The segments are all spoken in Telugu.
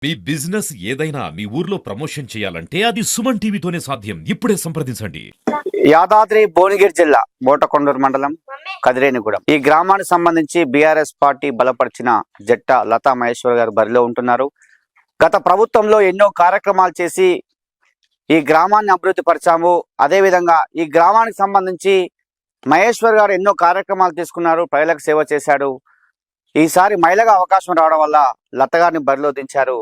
మీ బిజినెస్ ఏదైనా మీ ఊర్లో ప్రమోషన్ చేయాలంటే అది సుమన్ టీవీతోనే సాధ్యం. ఇప్పుడే సంప్రదించండి. యాదాద్రి భువనగిరి జిల్లా బోటకొండూరు మండలం కదిరేనిగూడెం ఈ గ్రామానికి సంబంధించి బీఆర్ఎస్ పార్టీ బలపరిచిన జట్ట లతా మహేశ్వర్ గారు బరిలో ఉంటున్నారు. గత ప్రభుత్వంలో ఎన్నో కార్యక్రమాలు చేసి ఈ గ్రామాన్ని అభివృద్ధి పరిచాము. అదేవిధంగా ఈ గ్రామానికి సంబంధించి మహేశ్వర్ గారు ఎన్నో కార్యక్రమాలు తీసుకున్నారు, ప్రజలకు సేవ చేశాడు. ఈసారి మహిళగా అవకాశం రావడం వల్ల లత గారిని బరిలో దించారు.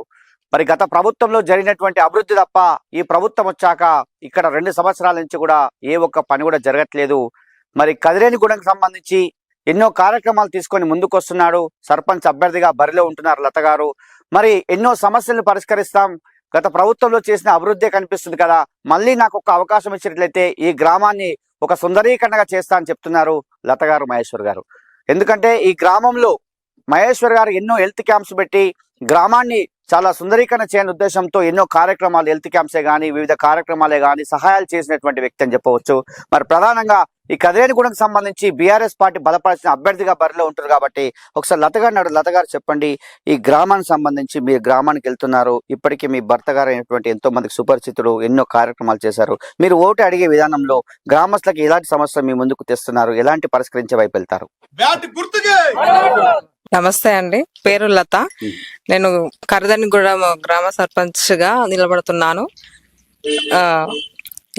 మరి గత ప్రభుత్వంలో జరిగినటువంటి అభివృద్ధి తప్ప ఈ ప్రభుత్వం వచ్చాక ఇక్కడ 2 సంవత్సరాల నుంచి కూడా ఏ ఒక్క పని కూడా జరగట్లేదు. మరి కదిరేనిగూడెంకి సంబంధించి ఎన్నో కార్యక్రమాలు తీసుకొని ముందుకు వస్తున్నాడు. సర్పంచ్ అభ్యర్థిగా బరిలో ఉంటున్నారు లత గారు. మరి ఎన్నో సమస్యలను పరిష్కరిస్తాం, గత ప్రభుత్వంలో చేసిన అభివృద్ధి కనిపిస్తుంది కదా, మళ్ళీ నాకు ఒక అవకాశం ఇచ్చినట్లయితే ఈ గ్రామాన్ని ఒక సుందరీకరణగా చేస్తా అని చెప్తున్నారు లత గారు, మహేశ్వర్ గారు. ఎందుకంటే ఈ గ్రామంలో మహేశ్వర్ గారు ఎన్నో హెల్త్ క్యాంప్స్ పెట్టి గ్రామాన్ని చాలా సుందరీకరణ చేయని ఉద్దేశంతో ఎన్నో కార్యక్రమాలు, హెల్త్ క్యాంప్సే కానీ వివిధ కార్యక్రమాలే కానీ సహాయాలు చేసినటువంటి వ్యక్తి అని చెప్పవచ్చు. మరి ప్రధానంగా ఈ కదిరేనిగూడెంకి సంబంధించి బీఆర్ఎస్ పార్టీ బలపరిచిన అభ్యర్థిగా బరిలో ఉంటారు కాబట్టి ఒకసారి లత గారు లత గారు చెప్పండి, ఈ గ్రామానికి సంబంధించి మీరు గ్రామానికి వెళ్తున్నారు, ఇప్పటికీ మీ భర్త గారు అయినటువంటి ఎంతో మందికి సుపరిచితుడు, ఎన్నో కార్యక్రమాలు చేశారు. మీరు ఓటు అడిగే విధానంలో గ్రామస్తులకు ఎలాంటి సమస్య మీ ముందుకు తెస్తున్నారు, ఎలాంటి పరిష్కరించే వైపు వెళ్తారు? నమస్తే అండి, పేరు లత. నేను కరదనిగూడెం గ్రామ సర్పంచ్ గా నిలబడుతున్నాను.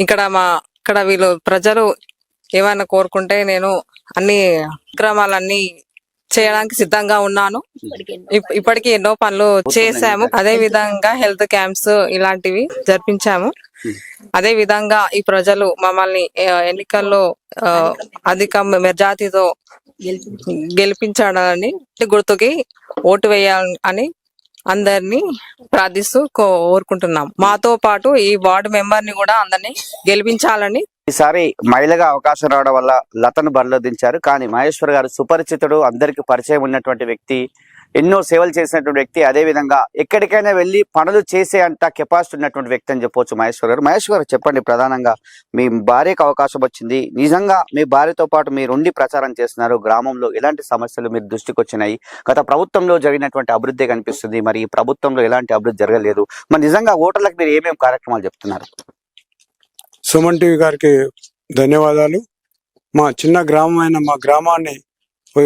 ఇక్కడ వీళ్ళు ప్రజలు ఏమైనా కోరుకుంటే నేను అన్ని గ్రామాలన్నీ చేయడానికి సిద్ధంగా ఉన్నాను. ఇప్పటికీ ఎన్నో పనులు చేశాము. అదే విధంగా హెల్త్ క్యాంప్స్ ఇలాంటివి జరిపించాము. అదే విధంగా ఈ ప్రజలు మమ్మల్ని ఎన్నికల్లో అధిక మెజార్టీతో గెలిపించాలని గుర్తుకి ఓటు వేయాలని అందరినీ ప్రార్థిస్తూ కోరుకుంటున్నాం. మాతో పాటు ఈ వార్డు మెంబర్ ని కూడా అందరినీ గెలిపించాలని. ఈసారి మహిళగా అవకాశం రావడం వల్ల లతను బరిలో దించారు. కానీ మహేశ్వర్ గారు సుపరిచితుడు, అందరికి పరిచయం ఉన్నటువంటి వ్యక్తి, ఎన్నో సేవలు చేసినటువంటి వ్యక్తి. అదే విధంగా ఎక్కడికైనా వెళ్ళి పనులు చేసే అంత కెపాసిటీ ఉన్నటువంటి వ్యక్తి అని చెప్పవచ్చు మహేశ్వర్ గారు. మహేశ్వర్ గారు చెప్పండి, ప్రధానంగా మీ భార్యకు అవకాశం వచ్చింది, నిజంగా మీ భార్యతో పాటు మీరు ఉండి ప్రచారం చేస్తున్నారు. గ్రామంలో ఎలాంటి సమస్యలు మీరు దృష్టికి వచ్చినాయి? గత ప్రభుత్వంలో జరిగినటువంటి అభివృద్ధి కనిపిస్తుంది, మరి ఈ ప్రభుత్వంలో ఎలాంటి అభివృద్ధి జరగలేదు. మరి నిజంగా ఓటర్లకు మీరు ఏమేమి కార్యక్రమాలు చెప్తున్నారు? సుమన్ టీవీ గారికి ధన్యవాదాలు. మా చిన్న గ్రామమైన మా గ్రామాన్ని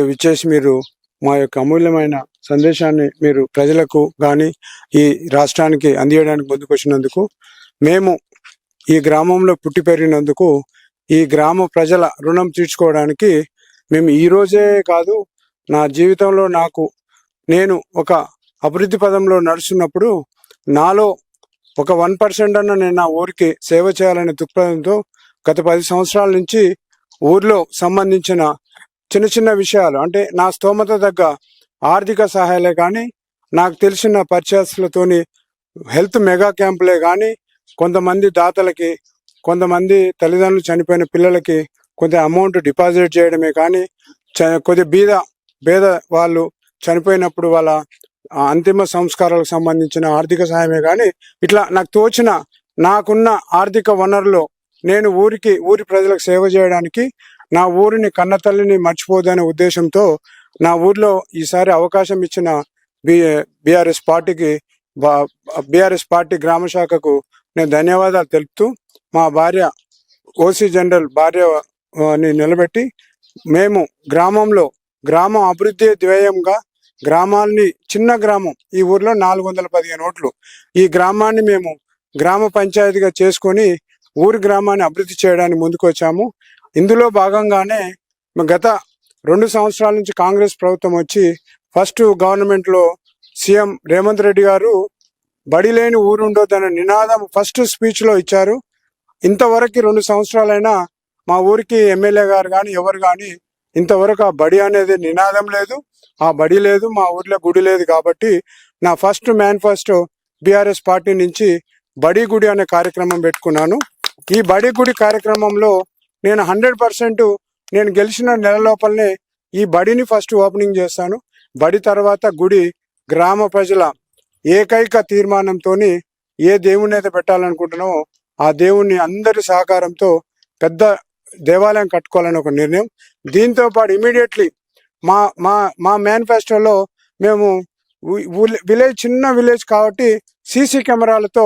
విచ్చేసి మీరు మా యొక్క అమూల్యమైన సందేశాన్ని మీరు ప్రజలకు కానీ ఈ రాష్ట్రానికి అందించడానికి ముందుకు వచ్చినందుకు, మేము ఈ గ్రామంలో పుట్టి పెరిగినందుకు ఈ గ్రామ ప్రజల రుణం తీర్చుకోవడానికి మేము ఈ రోజే కాదు, నా జీవితంలో నేను ఒక అభివృద్ధి పదంలో నడుస్తున్నప్పుడు నాలో ఒక 1% అన్న నేను నా ఊరికి సేవ చేయాలనే దృక్పథంతో గత 10 సంవత్సరాల నుంచి ఊర్లో సంబంధించిన చిన్న చిన్న విషయాలు, అంటే నా స్తోమత తగ్గ ఆర్థిక సహాయాలే కానీ, నాకు తెలిసిన పరిచయాలతోని హెల్త్ మెగా క్యాంపులే కానీ, కొంతమంది దాతలకి, కొంతమంది తల్లిదండ్రులు చనిపోయిన పిల్లలకి కొంత అమౌంట్ డిపాజిట్ చేయడమే కానీ, కొద్ది పేద వాళ్ళు చనిపోయినప్పుడు వాళ్ళ అంతిమ సంస్కారాలకు సంబంధించిన ఆర్థిక సహాయమే కానీ, ఇట్లా నాకు తోచిన నాకున్న ఆర్థిక వనరులో నేను ఊరి ప్రజలకు సేవ చేయడానికి, నా ఊరిని కన్నతల్లిని మర్చిపోదనే ఉద్దేశంతో నా ఊర్లో ఈసారి అవకాశం ఇచ్చిన బీఆర్ఎస్ పార్టీ గ్రామ శాఖకు నేను ధన్యవాదాలు తెలుపుతూ, మా భార్య ఓసీ జనరల్ భార్యని నిలబెట్టి మేము గ్రామం అభివృద్ధి ధ్యేయంగా గ్రామాన్ని, చిన్న గ్రామం, ఈ ఊర్లో 415 ఓట్లు, ఈ గ్రామాన్ని మేము గ్రామ పంచాయతీగా చేసుకొని గ్రామాన్ని అభివృద్ధి చేయడానికి ముందుకు వచ్చాము. ఇందులో భాగంగానే గత 2 సంవత్సరాల నుంచి కాంగ్రెస్ ప్రభుత్వం వచ్చి ఫస్ట్ గవర్నమెంట్లో సీఎం రేవంత్ రెడ్డి గారు బడి లేని ఊరు ఉండొద్దనే నినాదం ఫస్ట్ స్పీచ్లో ఇచ్చారు. ఇంతవరకు 2 సంవత్సరాలైనా మా ఊరికి ఎమ్మెల్యే గారు కానీ ఎవరు కానీ ఇంతవరకు ఆ బడి అనేది నినాదం లేదు, ఆ బడి లేదు, మా ఊర్లో గుడి లేదు. కాబట్టి నా ఫస్ట్ మేనిఫెస్టో బీఆర్ఎస్ పార్టీ నుంచి బడి గుడి అనే కార్యక్రమం పెట్టుకున్నాను. ఈ బడి గుడి కార్యక్రమంలో నేను 100% నేను గెలిచిన నెల లోపలనే ఈ బడిని ఫస్ట్ ఓపెనింగ్ చేస్తాను. బడి తర్వాత గుడి గ్రామ ప్రజల ఏకైక తీర్మానంతో ఏ దేవుణ్ణి అయితే పెట్టాలనుకుంటున్నామో ఆ దేవుణ్ణి అందరి సహకారంతో పెద్ద దేవాలయం కట్టుకోవాలని ఒక నిర్ణయం. దీంతో పాటు ఇమీడియట్లీ మా మేనిఫెస్టోలో మేము విలేజ్ చిన్న విలేజ్ కాబట్టి సీసీ కెమెరాలతో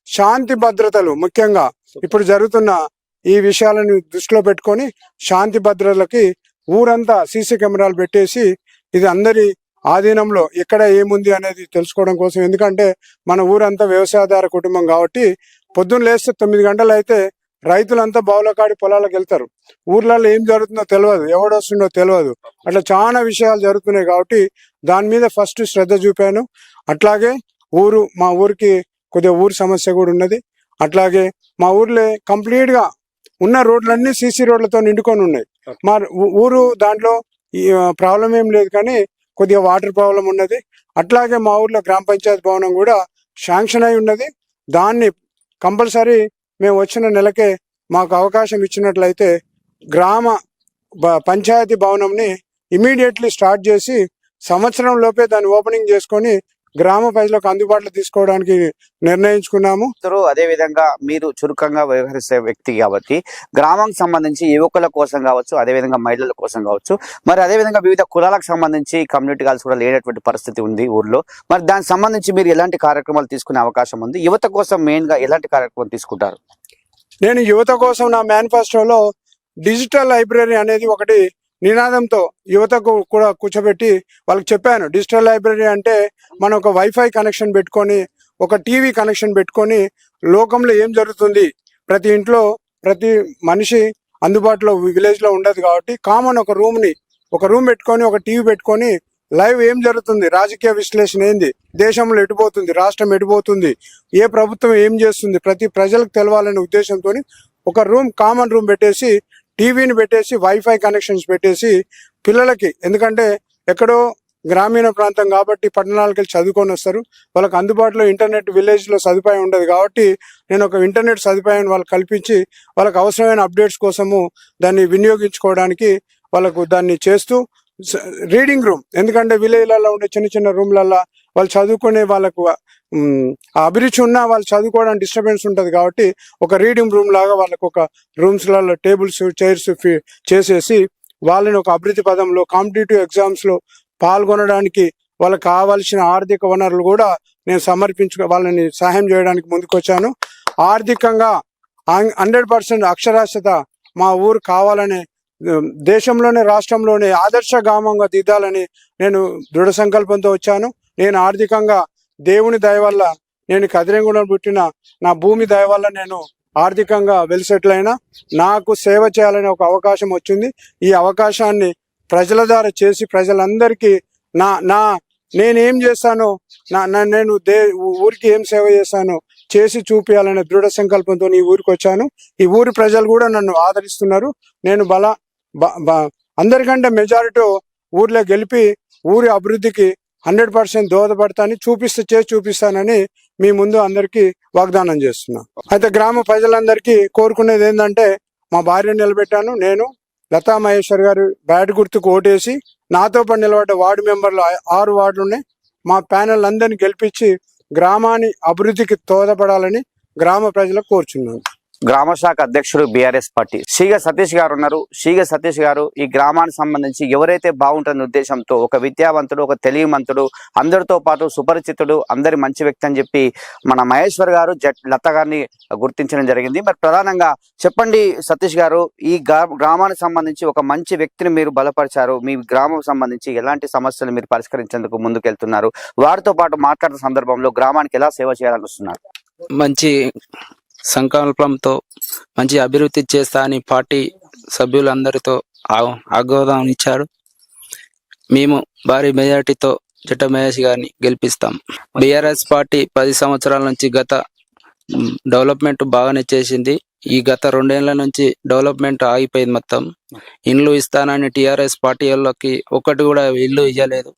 శాంతి భద్రతలు ముఖ్యంగా ఇప్పుడు జరుగుతున్న ఈ విషయాలను దృష్టిలో పెట్టుకొని శాంతి భద్రతలకి ఊరంతా సీసీ కెమెరాలు పెట్టేసి ఇది అందరి ఆధీనంలో ఎక్కడ ఏముంది అనేది తెలుసుకోవడం కోసం. ఎందుకంటే మన ఊరంతా వ్యవసాయదార కుటుంబం కాబట్టి పొద్దున్న లేస్తే 9 గంటలు అయితే రైతులంతా బావులకాడి పొలాలకు వెళ్తారు. ఊర్లలో ఏం జరుగుతుందో తెలియదు, ఎవడొస్తుందో తెలియదు. అట్లా చాలా విషయాలు జరుగుతున్నాయి కాబట్టి దాని మీద ఫస్ట్ శ్రద్ధ చూపాను. అట్లాగే మా ఊరికి కొద్దిగా ఊరు సమస్య కూడా ఉన్నది. అట్లాగే మా ఊర్లో కంప్లీట్ గా ఉన్న రోడ్లన్నీ సీసీ రోడ్లతో నిండుకొని ఉన్నాయి. మా ఊరు దాంట్లో ప్రాబ్లం ఏం లేదు, కానీ కొద్దిగా వాటర్ ప్రాబ్లం ఉన్నది. అట్లాగే మా ఊర్లో గ్రామ పంచాయతీ భవనం కూడా శాంక్షన్ అయి ఉన్నది. దాన్ని కంపల్సరీ మేము వచ్చిన నెలకే మాకు అవకాశం ఇచ్చినట్లయితే గ్రామ పంచాయతీ భవనంని ఇమీడియట్లీ స్టార్ట్ చేసి సంవత్సరం లోపే దాన్ని ఓపెనింగ్ చేసుకొని గ్రామ ప్రజలకు అందుబాటులో తీసుకోవడానికి నిర్ణయించుకున్నాము. అదే విధంగా మీరు చురుకంగా వ్యవహరిసే వ్యక్తి కాబట్టి గ్రామం సంబంధించి యువకుల కోసం కావచ్చు, అదే విధంగా మహిళల కోసం కావచ్చు, మరి అదే విధంగా వివిధ కులాలకు సంబంధించి కమ్యూనిటీ హాల్స్ కూడా లేనటువంటి పరిస్థితి ఉంది ఊర్లో. మరి దానికి సంబంధించి మీరు ఎలాంటి కార్యక్రమాలు తీసుకునే అవకాశం ఉంది? యువత కోసం మెయిన్ గా ఎలాంటి కార్యక్రమం తీసుకుంటారు? నేను యువత కోసం నా మేనిఫెస్టోలో డిజిటల్ లైబ్రరీ అనేది ఒకటి నినాదంతో యువతకు కూడా కూర్చోబెట్టి వాళ్ళకి చెప్పాను. డిజిటల్ లైబ్రరీ అంటే మనం ఒక వైఫై కనెక్షన్ పెట్టుకొని, ఒక టీవీ కనెక్షన్ పెట్టుకొని లోకంలో ఏం జరుగుతుంది, ప్రతి ఇంట్లో ప్రతి మనిషి అందుబాటులో విలేజ్ లో ఉండదు కాబట్టి కామన్ ఒక రూమ్ పెట్టుకొని, ఒక టీవీ పెట్టుకొని లైవ్ ఏం జరుగుతుంది, రాజకీయ విశ్లేషణ ఏంది, దేశంలో ఎటుపోతుంది, రాష్ట్రం ఎటుపోతుంది, ఏ ప్రభుత్వం ఏం చేస్తుంది, ప్రతి ప్రజలకు తెలవాలనే ఉద్దేశంతో ఒక కామన్ రూమ్ పెట్టేసి, టీవీని పెట్టేసి, వైఫై కనెక్షన్స్ పెట్టేసి పిల్లలకి, ఎందుకంటే ఎక్కడో గ్రామీణ ప్రాంతం కాబట్టి పట్టణాలకు వెళ్ళి చదువుకొని వస్తారు, వాళ్ళకి అందుబాటులో ఇంటర్నెట్ విలేజ్ లో సదుపాయం ఉండదు కాబట్టి నేను ఒక ఇంటర్నెట్ సదుపాయాన్ని వాళ్ళకి కల్పించి వాళ్ళకి అవసరమైన అప్డేట్స్ కోసము దాన్ని వినియోగించుకోవడానికి వాళ్ళకు దాన్ని చేస్తూ, రీడింగ్ రూమ్, ఎందుకంటే విలేజ్లలో ఉండే చిన్న చిన్న రూమ్లల్లో వాళ్ళు చదువుకునే వాళ్ళకు అభిరుచి ఉన్నా వాళ్ళు చదువుకోవడానికి డిస్టర్బెన్స్ ఉంటుంది కాబట్టి ఒక రీడింగ్ రూమ్ లాగా వాళ్ళకు ఒక రూమ్స్లలో టేబుల్స్, చైర్స్ చేసేసి వాళ్ళని ఒక అభివృద్ధి పదంలో కాంపిటేటివ్ ఎగ్జామ్స్ లో పాల్గొనడానికి వాళ్ళకి కావాల్సిన ఆర్థిక వనరులు కూడా నేను వాళ్ళని సహాయం చేయడానికి ముందుకొచ్చాను. ఆర్థికంగా 100% అక్షరాస్యత మా ఊరు కావాలనే, దేశంలోనే రాష్ట్రంలోనే ఆదర్శ గ్రామంగా దిద్దాలని నేను దృఢ సంకల్పంతో వచ్చాను. నేను ఆర్థికంగా దేవుని దయ వల్ల, నేను కదిరేగూడెం పుట్టిన నా భూమి దయ వల్ల నేను ఆర్థికంగా వెల్సెటిల్ అయినా, నాకు సేవ చేయాలనే ఒక అవకాశం వచ్చింది. ఈ అవకాశాన్ని ప్రజల ద్వారా చేసి ప్రజలందరికీ నేనేం చేస్తానో, నేను ఊరికి ఏం సేవ చేస్తానో చేసి చూపించాలనే దృఢ సంకల్పంతో ఈ ఊరికి వచ్చాను. ఈ ఊరి ప్రజలు కూడా నన్ను ఆదరిస్తున్నారు. నేను అందరికంటే మెజారిటీ ఊర్లో గెలిపి ఊరి అభివృద్ధికి 100% దోహదపడతానని చేసి చూపిస్తానని మీ ముందు అందరికీ వాగ్దానం చేస్తున్నా. అయితే గ్రామ ప్రజలందరికీ కోరుకునేది ఏంటంటే, మా భార్యను నిలబెట్టాను. నేను లతా మహేశ్వర్ గారు బ్యాట్ గుర్తుకు ఓటేసి నాతో పాటు నిలబడ్డ వార్డు మెంబర్లు 6 వార్డులు ఉన్నాయి. మా ప్యానెల్ అందరినీ గెలిపించి గ్రామాన్ని అభివృద్ధికి దోహదపడాలని గ్రామ ప్రజలకు కోరుచున్నాను. గ్రామ శాఖ అధ్యక్షుడు బీఆర్ఎస్ పార్టీ సీగ సతీష్ గారు ఉన్నారు. సీగ సతీష్ గారు ఈ గ్రామానికి సంబంధించి ఎవరైతే బాగుంటుందనే ఉద్దేశంతో ఒక విద్యావంతుడు, ఒక తెలివిమంతుడు, అందరితో పాటు సుపరిచితుడు, అందరి మంచి వ్యక్తి అని చెప్పి మన మహేశ్వర్ గారు లత గారిని గుర్తించడం జరిగింది. మరి ప్రధానంగా చెప్పండి సతీష్ గారు, ఈ గ్రామానికి సంబంధించి ఒక మంచి వ్యక్తిని మీరు బలపరిచారు. మీ గ్రామం సంబంధించి ఎలాంటి సమస్యలు మీరు పరిష్కరించేందుకు ముందుకెళ్తున్నారు? వారితో పాటు మాట్లాడిన సందర్భంలో గ్రామానికి ఎలా సేవ చేయాలనుస్తున్నారు? మంచి సంకల్పంతో మంచి అభివృద్ధి చేస్తా అని పార్టీ సభ్యులందరితో ఆగ్వాదం ఇచ్చారు. మేము భారీ మెజార్టీతో జట్ట మహేష్ గారిని గెలిపిస్తాం. బీఆర్ఎస్ పార్టీ 10 సంవత్సరాల నుంచి గత డెవలప్మెంట్ బాగానే చేసింది. ఈ గత 2 ఏళ్ల నుంచి డెవలప్మెంట్ ఆగిపోయింది. మొత్తం ఇండ్లు ఇస్తానని టీఆర్ఎస్ పార్టీ వాళ్ళకి ఒక్కటి కూడా ఇల్లు ఇవ్వలేదు.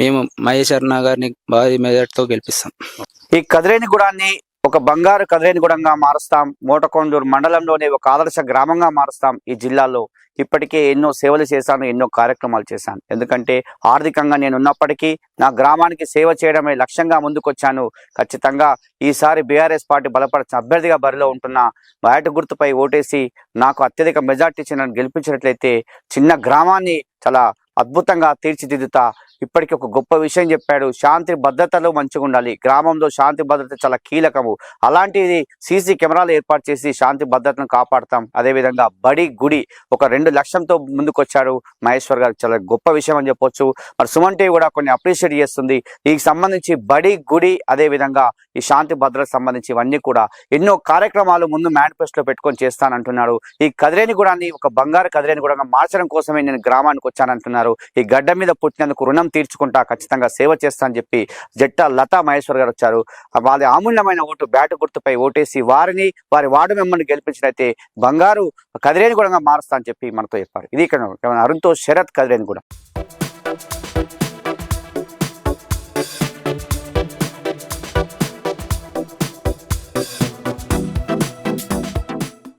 మేము మహేష్ అన్న గారిని భారీ మెజార్టీతో గెలిపిస్తాం. ఈ కదిరేనిగూడాన్ని ఒక బంగారు కదిరేనిగూడెంగా మారుస్తాం. మోటకొండూరు మండలంలోనే ఒక ఆదర్శ గ్రామంగా మారుస్తాం. ఈ జిల్లాలో ఇప్పటికే ఎన్నో సేవలు చేశాను, ఎన్నో కార్యక్రమాలు చేశాను. ఎందుకంటే ఆర్థికంగా నేను ఉన్నప్పటికీ నా గ్రామానికి సేవ చేయడమే లక్ష్యంగా ముందుకొచ్చాను. ఖచ్చితంగా ఈసారి బీఆర్ఎస్ పార్టీ బలపరిచిన అభ్యర్థిగా బరిలో ఉంటున్న బ్యాట్ గుర్తుపై ఓటేసి నాకు అత్యధిక మెజార్టీ ఇచ్చి నన్ను గెలిపించినట్లయితే చిన్న గ్రామాన్ని చాలా అద్భుతంగా తీర్చిదిద్దుతా. ఇప్పటికీ ఒక గొప్ప విషయం చెప్పాడు. శాంతి భద్రతలు మంచిగా ఉండాలి, గ్రామంలో శాంతి భద్రత చాలా కీలకము. అలాంటిది సీసీ కెమెరాలు ఏర్పాటు చేసి శాంతి భద్రతను కాపాడుతాం. అదేవిధంగా బడి గుడి ఒక 2 లక్షలతో ముందుకొచ్చాడు మహేశ్వర్ గారు, చాలా గొప్ప విషయం అని చెప్పొచ్చు. మరి సుమన్ టీవీ కూడా కొన్ని అప్రిషియేట్ చేస్తుంది. దీనికి సంబంధించి బడి గుడి అదేవిధంగా ఈ శాంతి భద్రత సంబంధించి ఇవన్నీ కూడా ఎన్నో కార్యక్రమాలు ముందు మేనిఫెస్టోలో పెట్టుకొని చేస్తానంటున్నారు. ఈ కదిరేనిగూడాన్ని ఒక బంగారు కదిరేనిగూడగా మార్చడం కోసమే నేను గ్రామానికి వచ్చానంటున్నారు. ఈ గడ్డ మీద పుట్టినందుకు రుణం తీర్చుకుంటా, ఖచ్చితంగా సేవ చేస్తా అని చెప్పి జట్టా లతా మహేశ్వర్ గారు వచ్చారు. వాళ్ళ అమూల్యమైన ఓటు బ్యాటు గుర్తుపై ఓటేసి వారిని వారి వార్డు మెంబర్ని గెలిపించినైతే బంగారు కదిరేనిగూడగా మారుస్తా అని చెప్పి మనతో చెప్పారు. ఇది ఇక్కడ అరుణ్తో శరత్, కదిరేనిగూడ.